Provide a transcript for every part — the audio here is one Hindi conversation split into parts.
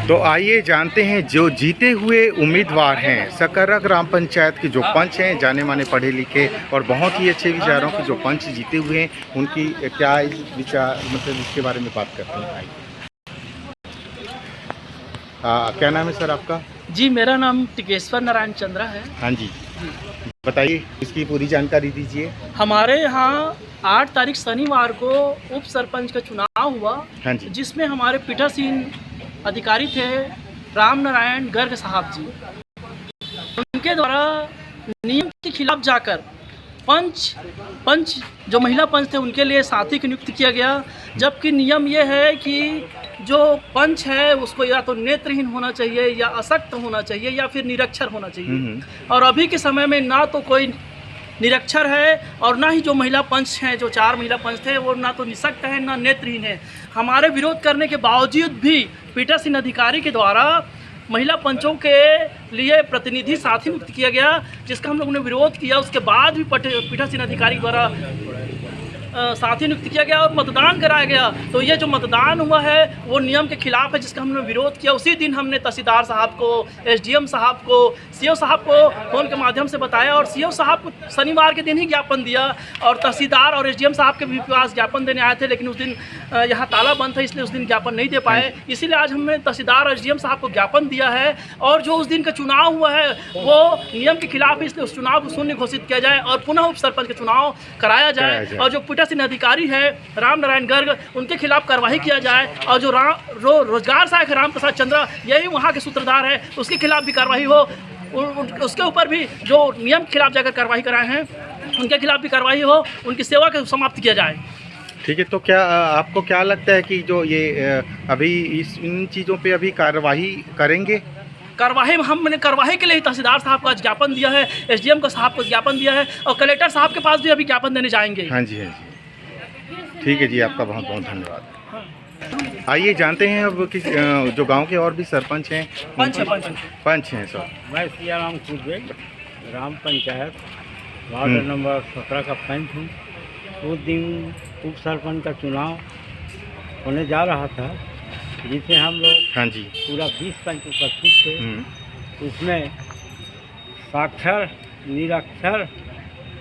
तो आइए जानते हैं जो जीते हुए उम्मीदवार हैं सकर्रा ग्राम पंचायत के जो पंच हैं, जाने माने पढ़े लिखे और बहुत ही अच्छे विचारों के जो पंच जीते हुए हैं, उनकी क्या विचार मतलब इसके बारे में बात करते हैं। आइए। क्या नाम है सर आपका? जी, मेरा नाम टिकेश्वर नारायण चंद्रा है। हाँ जी, बताइए इसकी पूरी जानकारी दीजिए। हमारे यहाँ 8 तारीख शनिवार को उप सरपंच का चुनाव हुआ। हाँ जी। जिसमें हमारे पीठासीन अधिकारी थे राम नारायण गर्ग साहब जी। उनके द्वारा नियम के खिलाफ जाकर पंच जो महिला पंच थे उनके लिए साथी की नियुक्ति किया गया। जबकि नियम ये है कि जो पंच है उसको या तो नेत्रहीन होना चाहिए या अशक्त होना चाहिए या फिर निरक्षर होना चाहिए। और अभी के समय में ना तो कोई निरक्षर है और ना ही जो महिला पंच हैं, जो 4 महिला पंच थे, वो ना तो निशक्त है ना नेत्रहीन है। हमारे विरोध करने के बावजूद भी पीठासीन अधिकारी के द्वारा महिला पंचों के लिए प्रतिनिधि साथी नियुक्त किया गया, जिसका हम लोगों ने विरोध किया। उसके बाद भी पीठासीन अधिकारी द्वारा साथी नियुक्त किया गया और मतदान कराया गया। तो ये जो मतदान हुआ है वो नियम के खिलाफ है, जिसका हमने विरोध किया। उसी दिन हमने तहसीलदार साहब को, एसडीएम साहब को, सीओ साहब को फ़ोन के माध्यम से बताया और सीओ साहब को शनिवार के दिन ही ज्ञापन दिया और तहसीलदार और एसडीएम साहब के भी पास ज्ञापन देने आए थे, लेकिन उस दिन यहाँ ताला बंद था, इसलिए उस दिन ज्ञापन नहीं दे पाए। इसीलिए आज हमने तहसीलदार और एसडीएम साहब को ज्ञापन दिया है। और जो उस दिन का चुनाव हुआ है वो नियम के खिलाफ है, इसलिए उस चुनाव को शून्य घोषित किया जाए और पुनः उप सरपंच का चुनाव कराया जाए। और जो पीठासीन अधिकारी है राम नारायण गर्ग, उनके खिलाफ कार्रवाई किया जाए। और जो रोजगार सहायक है राम प्रसाद चंद्रा, यही वहाँ के सूत्रधार है, उसके खिलाफ भी कार्रवाई हो। उसके ऊपर भी जो नियम के खिलाफ जाकर कार्रवाई कराए हैं उनके खिलाफ भी कार्रवाई हो, उनकी सेवा को समाप्त किया जाए। ठीक है, तो क्या आपको क्या लगता है कि जो ये अभी इन चीज़ों पे अभी कार्रवाई करेंगे? हमने कार्रवाई के लिए तहसीलदार साहब को ज्ञापन दिया है, एसडीएम को साहब को ज्ञापन दिया है और कलेक्टर साहब के पास भी अभी ज्ञापन देने जाएंगे। हाँ जी, हाँ जी, ठीक है जी, आपका बहुत बहुत धन्यवाद। आइए जानते हैं अब किस जो गांव के और भी सरपंच हैं। पंच हैं सर। मैं सियाराम कुर्बे ग्राम पंचायत वार्ड नंबर 17 का पंच हूँ। उस दिन उप सरपंच का चुनाव होने जा रहा था, जिसे हम लोग हाँ जी पूरा 20 पंच उपस्थित थे। उसमें साक्षर, निरक्षर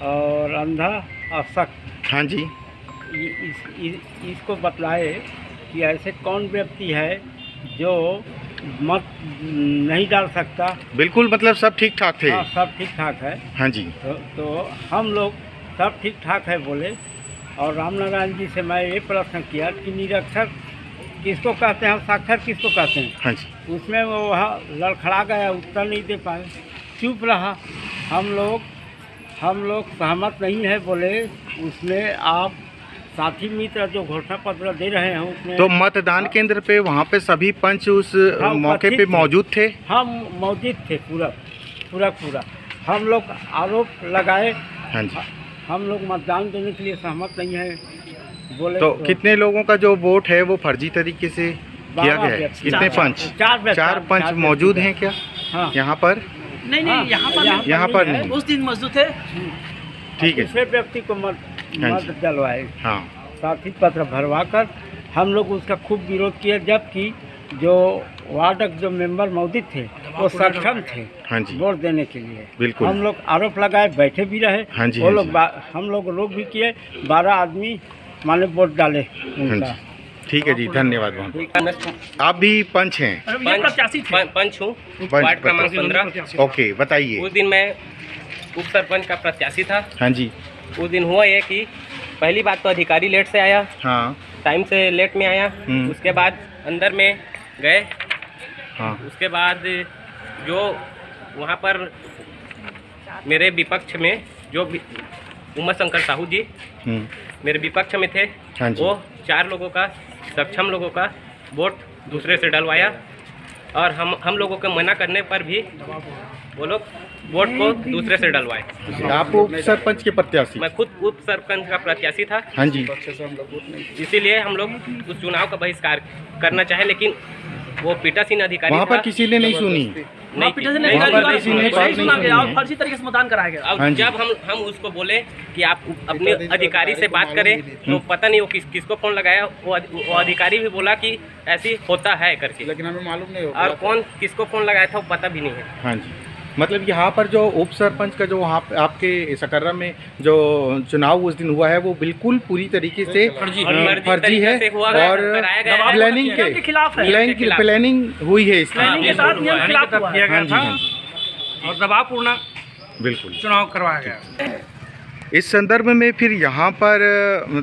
और अंधा, अशक्त, हाँ जी, इसको बतलाए कि ऐसे कौन व्यक्ति है जो मत नहीं डाल सकता। बिल्कुल, मतलब सब ठीक ठाक थे। हाँ, सब ठीक ठाक है। हाँ जी, तो हम लोग सब ठीक ठाक है बोले। और राम नारायण जी से मैं ये प्रश्न किया कि निरक्षर किसको कहते हैं, साक्षर किसको कहते हैं। हाँ जी, उसमें वो वहाँ लड़खड़ा गया, उत्तर नहीं दे पाए, चुप रहा। हम लोग सहमत नहीं है बोले। उसमें आप साथी मित्र जो घोषणा पत्र दे रहे हैं उसमें तो मतदान केंद्र पे वहाँ पे सभी पंच उस मौके पे मौजूद थे। हम मौजूद थे पूरा। हम लोग आरोप लगाए। हाँ जी, हम लोग मतदान देने के लिए सहमत नहीं है बोले। तो कितने लोगों का जो वोट है वो फर्जी तरीके से किया गया है? कितने पंच? 4 पंच मौजूद हैं क्या? हाँ, यहाँ पर नहीं, यहाँ पर नहीं। उस दिन मौजूद थे। ठीक है, दूसरे व्यक्ति को मत डलवाए। हाँ, साथी पत्र भरवा कर हम लोग उसका खूब विरोध किए। जबकि जो वार्ड जो मेंबर मौजूद थे वो सक्षम थे हाँ जी, वोट देने के लिए। बिल्कुल। हम लोग आरोप लगाए, बैठे भी रहे। हाँ जी, वो लोग हम लोग रोक भी किए। 12 आदमी माने वोट डाले उनका। हाँ जी, ठीक है जी, धन्यवाद बहुत। आप भी पंच हैं? पंच हूँ, वार्ड क्रमांक 15। ओके, बताइए। उस दिन मैं उप सरपंच का प्रत्याशी था। हाँ जी, उस दिन हुआ ये कि पहली बात तो अधिकारी लेट से आया, हाँ, टाइम से लेट में आया। उसके बाद अंदर में गए। हाँ, उसके बाद जो वहाँ पर मेरे विपक्ष में जो उमा शंकर साहू जी मेरे विपक्ष में थे, हाँ जी, वो 4 लोगों का, सक्षम लोगों का वोट दूसरे से डलवाया। और हम लोगों के मना करने पर भी वो लोग वोट को दूसरे से डलवाए। आप उप सरपंच के प्रत्याशी? मैं खुद उप सरपंच का प्रत्याशी था। हाँ जी, इसीलिए हम लोग उस चुनाव का बहिष्कार करना चाहे, लेकिन वो पीठासीन अधिकारी वहाँ पर किसी ने नहीं सुनी। नहीं पीछे से नहीं, वहाँ पर किसी ने बात नहीं सुना नहीं गया सुनी और है। फर्जी तरीके से मतदान कराया गया। अब हाँ जी। जब हम उसको बोले कि आप अपने अधिकारी से बात करें तो पता नहीं वो किसको फ़ोन लगाया, वो अधिकारी भी बोला कि ऐसी होता है करके, लेकिन हमें मालूम नहीं और कौन किसको फ़ोन लगाया था वो पता भी नहीं है। हाँ जी, मतलब यहाँ पर जो उप सरपंच का जो वहाँ पे आपके सकर्रा में जो चुनाव उस दिन हुआ है वो बिल्कुल पूरी तरीके से फर्जी फर्जी है तरीके से हुआ, और कराया गया है। प्लानिंग नियम के खिलाफ है। प्लानिंग हुई है इसकी। प्लानिंग के साथ नियम के खिलाफ हुआ है। हाँ जी, हाँ जी, और दबावपूर्ण बिल्कुल। चुनाव करवाया गया। इस संदर्भ में फिर यहाँ पर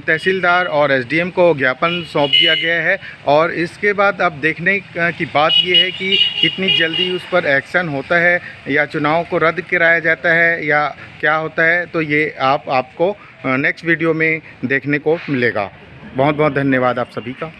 तहसीलदार और एसडीएम को ज्ञापन सौंप दिया गया है और इसके बाद अब देखने की बात ये है कि कितनी जल्दी उस पर एक्शन होता है या चुनाव को रद्द कराया जाता है या क्या होता है, तो ये आपको नेक्स्ट वीडियो में देखने को मिलेगा। बहुत बहुत धन्यवाद आप सभी का।